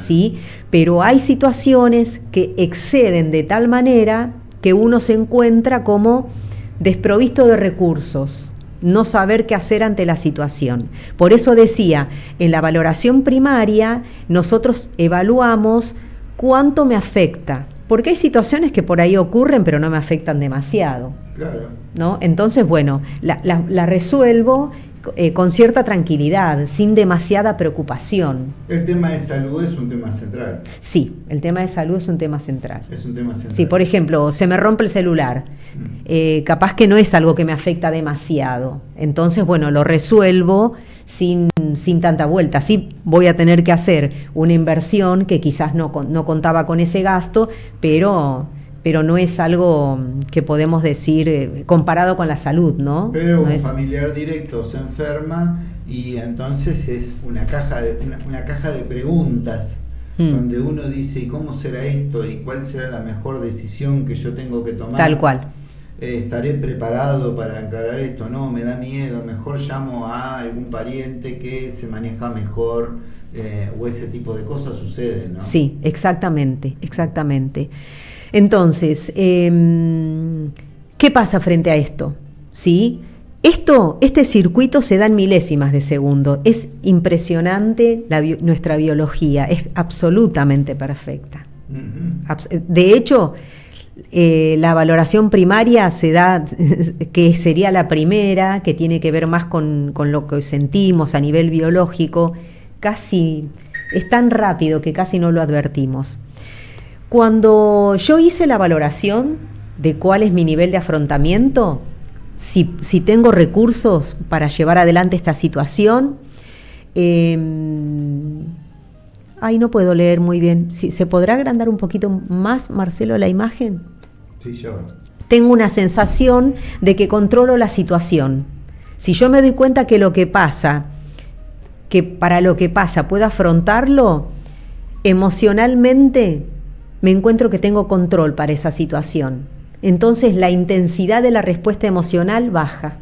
¿sí? Pero hay situaciones que exceden de tal manera que uno se encuentra como desprovisto de recursos, no saber qué hacer ante la situación. Por eso decía, en la valoración primaria nosotros evaluamos cuánto me afecta, porque hay situaciones que por ahí ocurren pero no me afectan demasiado. Claro. ¿No? Entonces, bueno, la resuelvo con cierta tranquilidad, sin demasiada preocupación. El tema de salud es un tema central. Sí, el tema de salud es un tema central. Es un tema central. Sí, por ejemplo, se me rompe el celular. Capaz que no es algo que me afecta demasiado. Entonces, bueno, lo resuelvo sin tanta vuelta. Sí voy a tener que hacer una inversión que quizás no contaba con ese gasto, pero no es algo que podemos decir comparado con la salud, ¿no? Pero no un familiar directo se enferma y entonces es una caja de preguntas donde uno dice, ¿y cómo será esto? ¿Y cuál será la mejor decisión que yo tengo que tomar? Tal cual. ¿Estaré preparado para encarar esto? No, me da miedo, mejor llamo a algún pariente que se maneja mejor, o ese tipo de cosas suceden, ¿no? Sí, exactamente. Entonces, ¿qué pasa frente a esto? ¿Sí? Este circuito se da en milésimas de segundo. Es impresionante nuestra biología, es absolutamente perfecta. Uh-huh. De hecho, la valoración primaria se da, que sería la primera, que tiene que ver más con lo que sentimos a nivel biológico, casi es tan rápido que casi no lo advertimos. Cuando yo hice la valoración de cuál es mi nivel de afrontamiento, si tengo recursos para llevar adelante esta situación, no puedo leer muy bien. ¿Se podrá agrandar un poquito más, Marcelo, la imagen? Sí, yo. Tengo una sensación de que controlo la situación. Si yo me doy cuenta que para lo que pasa puedo afrontarlo, emocionalmente me encuentro que tengo control para esa situación. Entonces la intensidad de la respuesta emocional baja,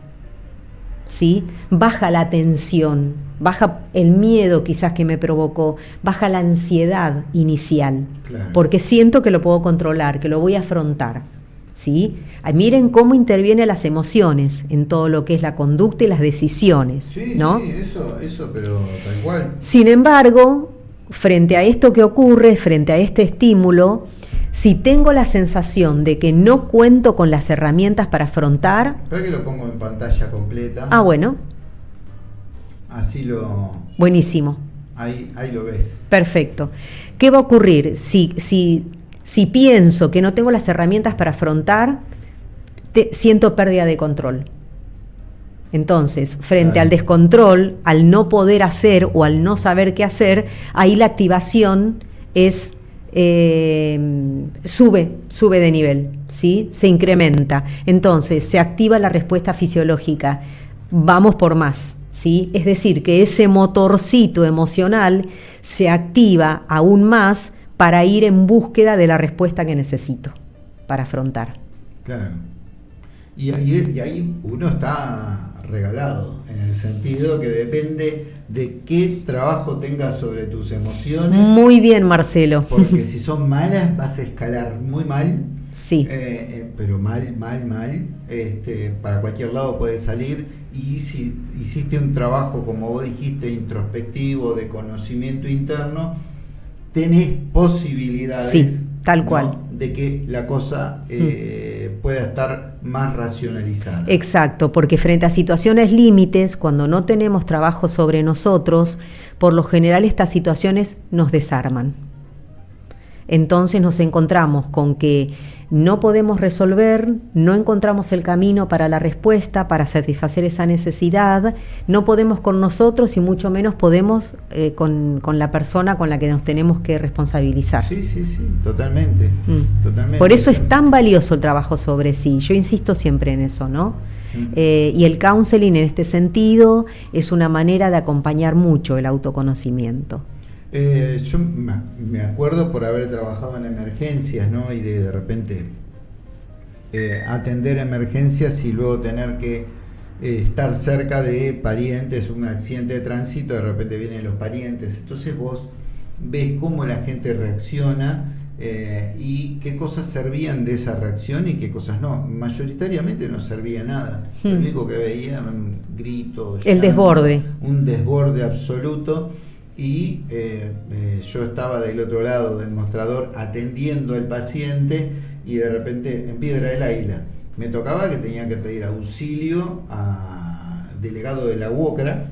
¿sí? Baja la tensión, baja el miedo quizás que me provocó, baja la ansiedad inicial, claro, porque siento que lo puedo controlar, que lo voy a afrontar, ¿sí? Miren cómo intervienen las emociones en todo lo que es la conducta y las decisiones, sí, ¿no? Sí, eso, pero tal cual. Sin embargo, frente a esto que ocurre, frente a este estímulo, si tengo la sensación de que no cuento con las herramientas para afrontar... Espera que lo pongo en pantalla completa. Ah, bueno. Así lo... Buenísimo. Ahí lo ves. Perfecto. ¿Qué va a ocurrir? Si pienso que no tengo las herramientas para afrontar, siento pérdida de control. Entonces, frente al descontrol, al no poder hacer o al no saber qué hacer, ahí la activación es sube de nivel, ¿sí? Se incrementa. Entonces, se activa la respuesta fisiológica. Vamos por más, ¿sí? Es decir, que ese motorcito emocional se activa aún más para ir en búsqueda de la respuesta que necesito para afrontar. Claro. Y ahí uno está regalado, en el sentido que depende de qué trabajo tengas sobre tus emociones. Muy bien, Marcelo. Porque si son malas vas a escalar muy mal. Sí. Pero mal. Para cualquier lado puede salir. Y si hiciste un trabajo, como vos dijiste, introspectivo, de conocimiento interno, tenés posibilidades, sí, tal cual, ¿no?, de que la cosa pueda estar más racionalizada. Exacto, porque frente a situaciones límites, cuando no tenemos trabajo sobre nosotros, por lo general estas situaciones nos desarman. Entonces nos encontramos con que no podemos resolver, no encontramos el camino para la respuesta, para satisfacer esa necesidad, no podemos con nosotros y mucho menos podemos con la persona con la que nos tenemos que responsabilizar. Sí, totalmente. Totalmente. Por eso es tan valioso el trabajo sobre sí, yo insisto siempre en eso, ¿no? Y el counseling en este sentido es una manera de acompañar mucho el autoconocimiento. Yo me acuerdo por haber trabajado en emergencias, ¿no? Y de repente atender emergencias y luego tener que estar cerca de parientes, un accidente de tránsito, de repente vienen los parientes, entonces vos ves cómo la gente reacciona y qué cosas servían de esa reacción y qué cosas no. Mayoritariamente no servía nada. Lo único que veía era un grito, el desborde, un desborde absoluto. Y yo estaba del otro lado del mostrador atendiendo al paciente y de repente en Piedra del Águila me tocaba que tenía que pedir auxilio al delegado de la UOCRA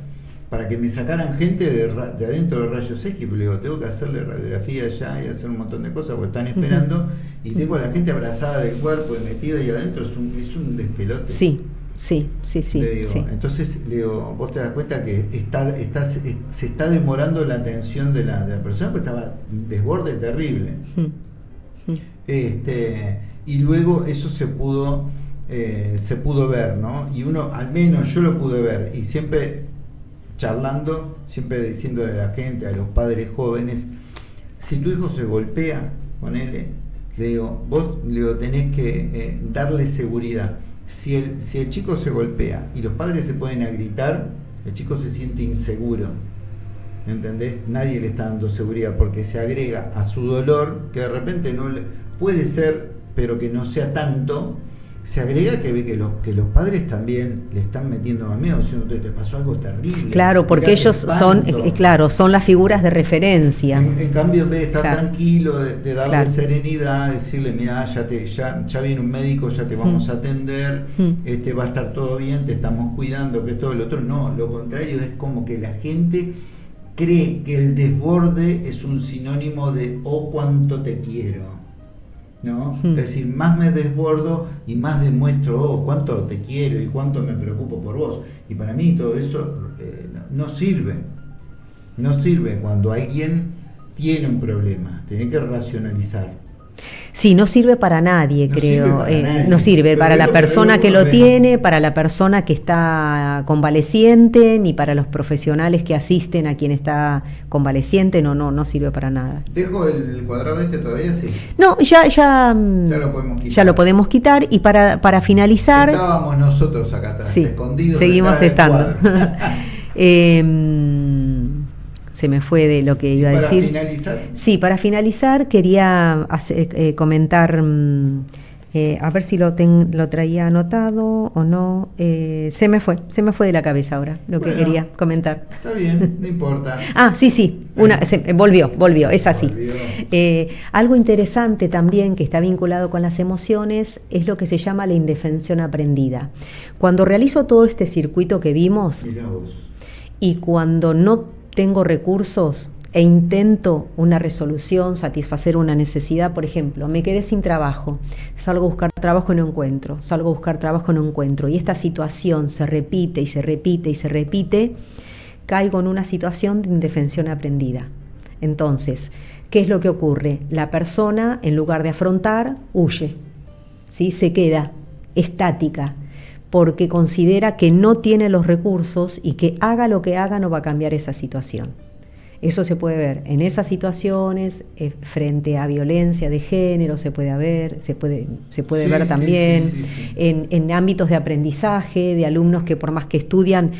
para que me sacaran gente de adentro de rayos X, pero le digo, tengo que hacerle radiografía ya y hacer un montón de cosas porque están esperando y tengo a la gente abrazada del cuerpo y metida ahí adentro, es un despelote. Sí. Le digo, sí. Entonces le digo, vos te das cuenta que se está demorando la atención de la persona porque estaba un desborde terrible. Y luego eso se pudo ver, ¿no? Y uno, al menos yo lo pude ver, y siempre charlando, siempre diciéndole a la gente, a los padres jóvenes, si tu hijo se golpea, ponele, le digo, vos tenés que darle seguridad. Si el chico se golpea y los padres se ponen a gritar, el chico se siente inseguro, ¿entendés? Nadie le está dando seguridad porque se agrega a su dolor, que de repente no puede ser, pero que no sea tanto, se agrega que ve que los padres también le están metiendo más miedo, diciendo, te pasó algo terrible. Claro, porque ellos son las figuras de referencia. En cambio, en vez de estar tranquilo, de darle serenidad, decirle, mira, ya viene un médico, ya te vamos a atender, va a estar todo bien, te estamos cuidando, que todo lo otro. No, lo contrario, es como que la gente cree que el desborde es un sinónimo de oh, cuánto te quiero, ¿no? Es decir, más me desbordo y más demuestro oh, cuánto te quiero y cuánto me preocupo por vos. Y para mí todo eso no sirve. No sirve cuando alguien tiene un problema. Tiene que racionalizar. Sí, no sirve para nadie, creo. No sirve para la Pero persona que lo tiene, para la persona que está convaleciente, ni para los profesionales que asisten a quien está convaleciente. No sirve para nada. ¿Dejo el cuadrado todavía? Sí. No, ya lo podemos quitar. Ya lo podemos quitar. Y para finalizar... Estábamos nosotros acá atrás, escondidos. Seguimos estando. Se me fue de lo que iba a decir. ¿Para finalizar? Sí, para finalizar quería comentar, a ver si lo traía anotado o no. Se me fue de la cabeza ahora lo que quería comentar. Está bien, no importa. Sí, volvió, es así. Algo interesante también que está vinculado con las emociones es lo que se llama la indefensión aprendida. Cuando realizo todo este circuito que vimos, mirá vos, y cuando no tengo recursos e intento una resolución, satisfacer una necesidad, por ejemplo, me quedé sin trabajo, salgo a buscar trabajo y no encuentro, y esta situación se repite y se repite y se repite, caigo en una situación de indefensión aprendida. Entonces, ¿qué es lo que ocurre? La persona, en lugar de afrontar, huye, ¿sí? Se queda estática, porque considera que no tiene los recursos y que haga lo que haga no va a cambiar esa situación. Eso se puede ver en esas situaciones, frente a violencia de género, se puede ver también en ámbitos de aprendizaje, de alumnos que por más que estudian,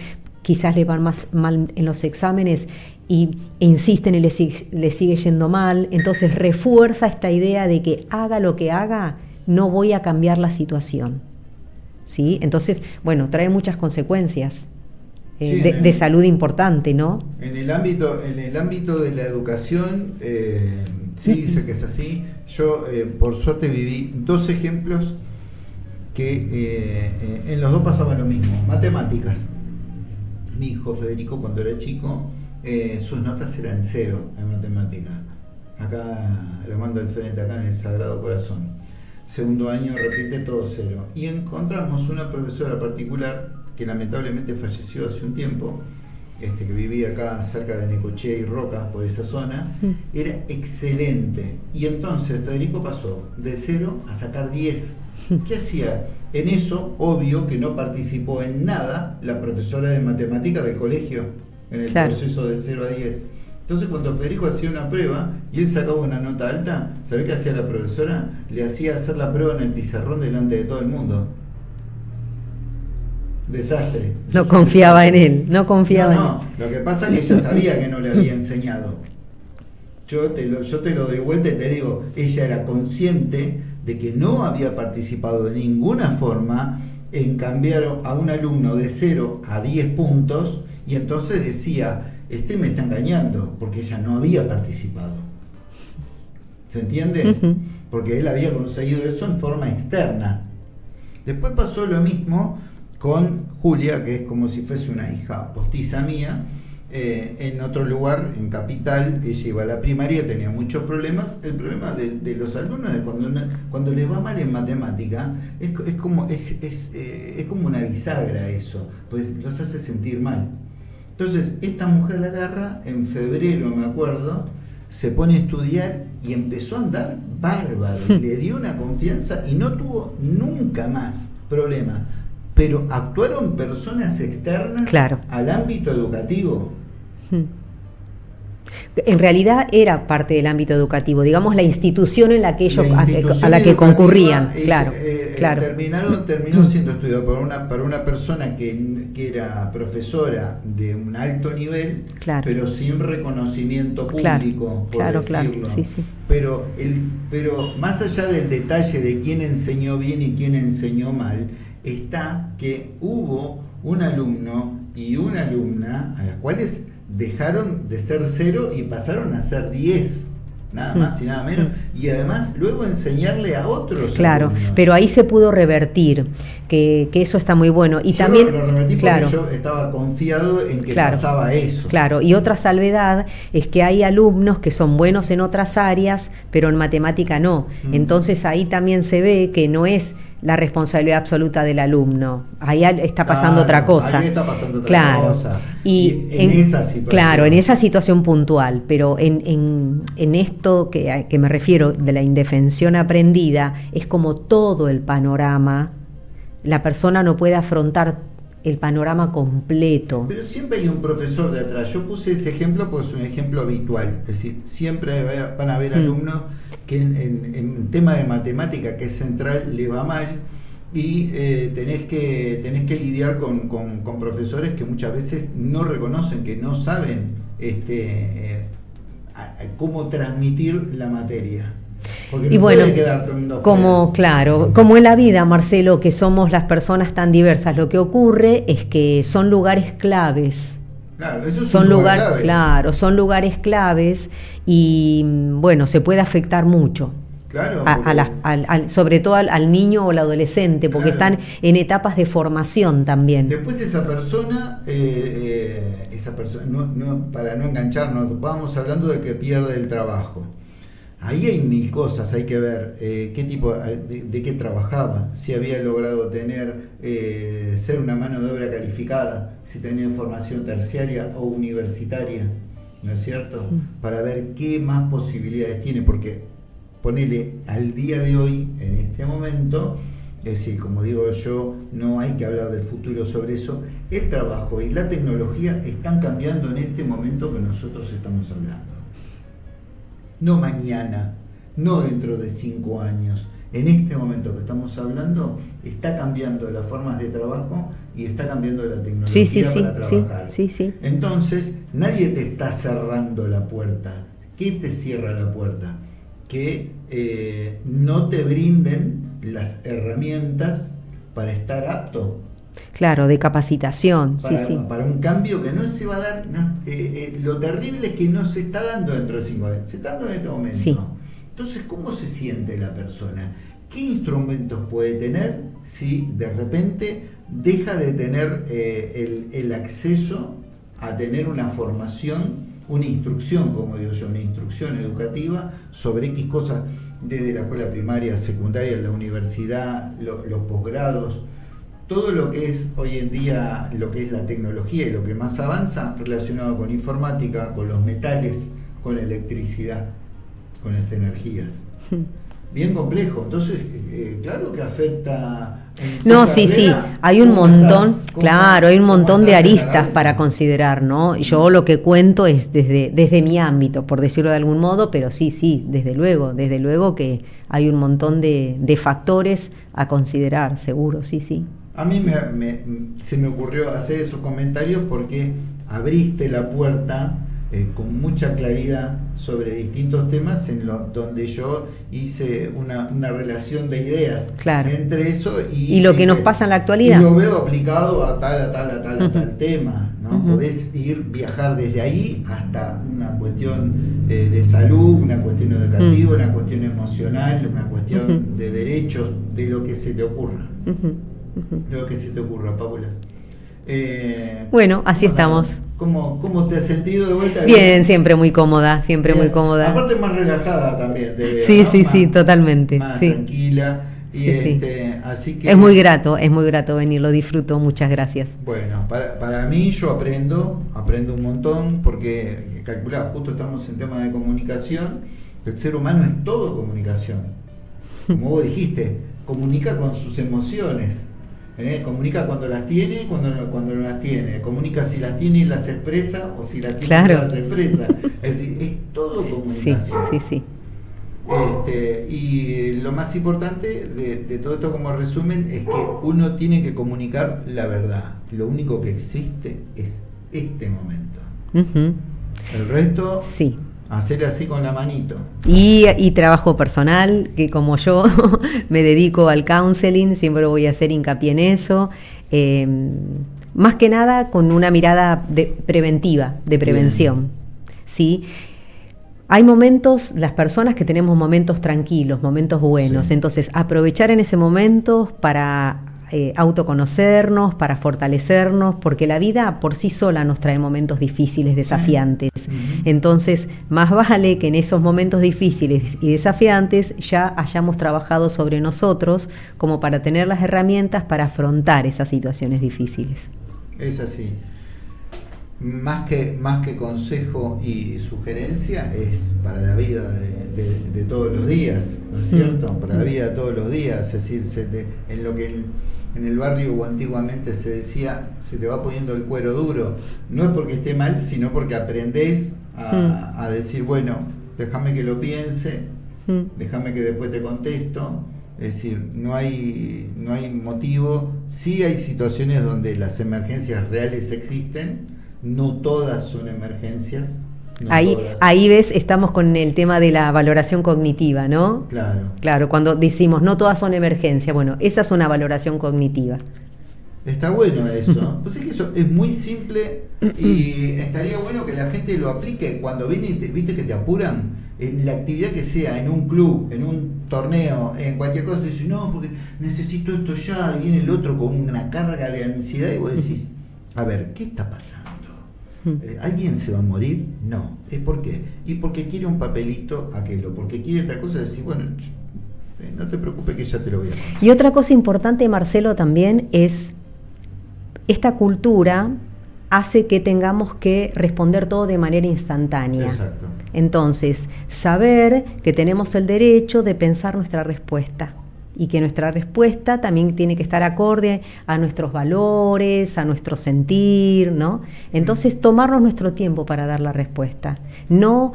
quizás les van más mal en los exámenes e insisten y les sigue yendo mal. Entonces refuerza esta idea de que haga lo que haga, no voy a cambiar la situación. ¿Sí? Entonces, trae muchas consecuencias de salud importante, ¿no? En el ámbito de la educación, dice que es así. Yo, por suerte, viví 2 ejemplos que en los 2 pasaba lo mismo. Matemáticas. Mi hijo Federico, cuando era chico, sus notas eran 0 en matemática. Acá lo mando al frente, acá en el Sagrado Corazón. Segundo año repite todo 0. Y encontramos una profesora particular que lamentablemente falleció hace un tiempo, que vivía acá cerca de Necochea y Rocas, por esa zona. Era excelente. Y entonces Federico pasó de 0 a sacar 10. ¿Qué hacía? En eso, obvio que no participó en nada la profesora de matemática del colegio, en el proceso de 0 a 10. Entonces cuando Federico hacía una prueba y él sacaba una nota alta, ¿sabés qué hacía la profesora? Le hacía hacer la prueba en el pizarrón delante de todo el mundo. Desastre. No confiaba en él, no confiaba en él. No, lo que pasa es que ella sabía que no le había enseñado. Yo te lo doy vuelta y te digo, ella era consciente de que no había participado de ninguna forma en cambiar a un alumno de 0 a 10 puntos, y entonces decía, me está engañando, porque ella no había participado. ¿Se entiende? Uh-huh. Porque él había conseguido eso en forma externa. Después pasó lo mismo con Julia, que es como si fuese una hija postiza mía, en otro lugar, en Capital. Ella iba a la primaria, tenía muchos problemas. El problema de los alumnos es cuando les va mal en matemática, es como una bisagra eso, pues los hace sentir mal. Entonces, esta mujer la agarra, en febrero me acuerdo, se pone a estudiar y empezó a andar bárbaro, le dio una confianza y no tuvo nunca más problemas. Pero actuaron personas externas, claro, al ámbito educativo. En realidad era parte del ámbito educativo, digamos la institución en la que ellos a la que concurrían, claro. Terminó siendo estudiado por una persona que era profesora de un alto nivel, claro, pero sin reconocimiento público, claro, por decirlo. Claro, sí. Pero más allá del detalle de quién enseñó bien y quién enseñó mal, está que hubo un alumno y una alumna a las cuales dejaron de ser 0 y pasaron a ser 10, nada más y nada menos, y además luego enseñarle a otros. Claro, alumnos. Pero ahí se pudo revertir, que eso está muy bueno. Y yo también lo revertí, claro, porque yo estaba confiado en que claro, pasaba eso. Claro, y otra salvedad es que hay alumnos que son buenos en otras áreas, pero en matemática no. Entonces ahí también se ve que no es la responsabilidad absoluta del alumno. Ahí está pasando otra cosa. Ahí está pasando otra cosa. Y en esa situación. Claro, en esa situación puntual, pero en esto que me refiero de la indefensión aprendida, es como todo el panorama. La persona no puede afrontar el panorama completo. Pero siempre hay un profesor de atrás. Yo puse ese ejemplo porque es un ejemplo habitual. Es decir, siempre van a haber alumnos que en tema de matemática, que es central, le va mal, y tenés que lidiar con profesores que muchas veces no reconocen, que no saben cómo transmitir la materia. Porque y no bueno, puede quedar como en la vida, Marcelo, que somos las personas tan diversas, lo que ocurre es que son lugares claves. Claro, eso es un lugar clave. Claro, son lugares claves y bueno, se puede afectar mucho. Claro, sobre todo al niño o al adolescente, porque están en etapas de formación también. Después esa persona no, para no engancharnos, vamos hablando de que pierde el trabajo. Ahí hay mil cosas, hay que ver qué tipo de qué trabajaba, si había logrado ser una mano de obra calificada, si tenía formación terciaria o universitaria, ¿no es cierto? Sí. Para ver qué más posibilidades tiene, porque ponele al día de hoy, en este momento, es decir, como digo yo, no hay que hablar del futuro sobre eso, el trabajo y la tecnología están cambiando en este momento que nosotros estamos hablando. No mañana, no dentro de 5 años. En este momento que estamos hablando, está cambiando las formas de trabajo y está cambiando la tecnología para trabajar. Sí. Entonces, nadie te está cerrando la puerta. ¿Qué te cierra la puerta? Que no te brinden las herramientas para estar apto. Claro, de capacitación, para un cambio que no se va a dar. Lo terrible es que no se está dando dentro de 5 años, se está dando en este momento. Sí. Entonces, ¿cómo se siente la persona? ¿Qué instrumentos puede tener si de repente deja de tener el acceso a tener una formación, una instrucción, como digo yo, una instrucción educativa sobre X cosas, desde la escuela primaria, secundaria, la universidad, los posgrados? Todo lo que es hoy en día, lo que es la tecnología y lo que más avanza relacionado con informática, con los metales, con la electricidad, con las energías. bien complejo. Entonces, claro que afecta. No, sí, hay un montón, claro, hay un montón de aristas para considerar, ¿no? Yo lo que cuento es desde mi ámbito, por decirlo de algún modo, pero sí, desde luego que hay un montón de factores a considerar, seguro, sí. A mí se me ocurrió hacer esos comentarios porque abriste la puerta con mucha claridad sobre distintos temas donde yo hice una relación de ideas, claro, entre eso y lo que nos pasa en la actualidad. Y lo veo aplicado a tal tema, ¿no? Podés viajar desde ahí hasta una cuestión de salud, una cuestión educativa, una cuestión emocional, una cuestión de derechos, de lo que se te ocurra. Lo que se te ocurra, Paula. Bueno, así estamos. ¿Cómo te has sentido de vuelta? Bien, siempre muy cómoda, muy cómoda. Aparte más relajada también. Sí, ¿no? Sí, totalmente. Más sí. Tranquila. Y así que es muy grato venir, lo disfruto, muchas gracias. Bueno, para mí yo aprendo un montón, porque calculá, justo estamos en temas de comunicación, el ser humano es todo comunicación. Como vos dijiste, comunica con sus emociones. Comunica cuando las tiene, cuando no las tiene, comunica si las tiene y las expresa, o si las tiene y las expresa. Es decir, es todo comunicación. Sí. Y lo más importante de todo esto como resumen es que uno tiene que comunicar la verdad. Lo único que existe es este momento. El resto, hacer así con la manito. Y trabajo personal, que como yo me dedico al counseling, siempre voy a hacer hincapié en eso. Más que nada con una mirada preventiva, de prevención. ¿Sí? Hay momentos, las personas que tenemos momentos tranquilos, momentos buenos, entonces aprovechar en ese momento para autoconocernos, para fortalecernos, porque la vida por sí sola nos trae momentos difíciles, desafiantes. Entonces, más vale que en esos momentos difíciles y desafiantes ya hayamos trabajado sobre nosotros como para tener las herramientas para afrontar esas situaciones difíciles. Es así. Más que consejo y sugerencia, es para la vida de todos los días, ¿no es cierto? Para la vida de todos los días, es decir, en lo que en el barrio antiguamente se decía, se te va poniendo el cuero duro. No es porque esté mal, sino porque aprendés a decir, bueno, déjame que lo piense, déjame que después te contesto. Es decir, no hay motivo. Sí hay situaciones donde las emergencias reales existen. No todas son emergencias. Ahí ves, estamos con el tema de la valoración cognitiva, ¿no? Claro, cuando decimos no todas son emergencias, bueno, esa es una valoración cognitiva. Está bueno eso. Pues es que eso es muy simple y estaría bueno que la gente lo aplique cuando viene y viste que te apuran en la actividad que sea, en un club, en un torneo, en cualquier cosa, te dicen, no, porque necesito esto ya, y viene el otro con una carga de ansiedad y vos decís, a ver, ¿qué está pasando? ¿Alguien se va a morir? No. ¿Por qué? Y porque quiere un papelito aquello, porque quiere esta cosa, decir, bueno, no te preocupes que ya te lo voy a contar. Y otra cosa importante, Marcelo, también es esta cultura hace que tengamos que responder todo de manera instantánea. Exacto. Entonces, saber que tenemos el derecho de pensar nuestra respuesta y que nuestra respuesta también tiene que estar acorde a nuestros valores, a nuestro sentir, ¿no? Entonces, tomarnos nuestro tiempo para dar la respuesta, no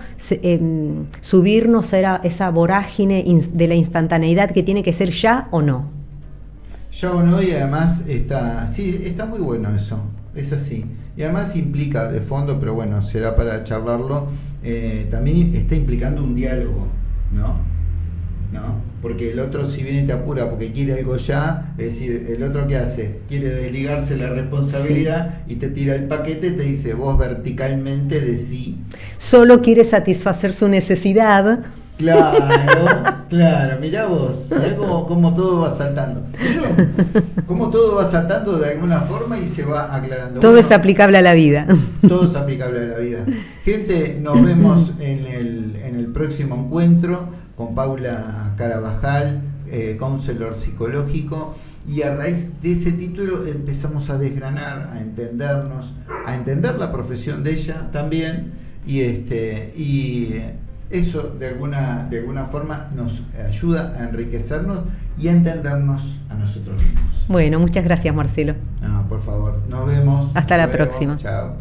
subirnos a esa vorágine de la instantaneidad que tiene que ser ya o no. Ya o no, y además está muy bueno eso, es así. Y además implica de fondo, pero bueno, será para charlarlo, también está implicando un diálogo, ¿no? Porque el otro, si viene te apura porque quiere algo ya, es decir, el otro ¿qué hace? Quiere desligarse la responsabilidad y te tira el paquete y te dice, vos verticalmente decí. Solo quiere satisfacer su necesidad. Claro, mirá vos, mirá cómo todo va saltando. Cómo todo va saltando de alguna forma y se va aclarando. Todo es aplicable a la vida. Todo es aplicable a la vida. Gente, nos vemos en el próximo encuentro con Paula Carabajal, counselor psicológico, y a raíz de ese título empezamos a desgranar, a entendernos, a entender la profesión de ella también, y eso de alguna forma nos ayuda a enriquecernos y a entendernos a nosotros mismos. Bueno, muchas gracias, Marcelo. No, por favor, nos vemos. Hasta la próxima. Chao.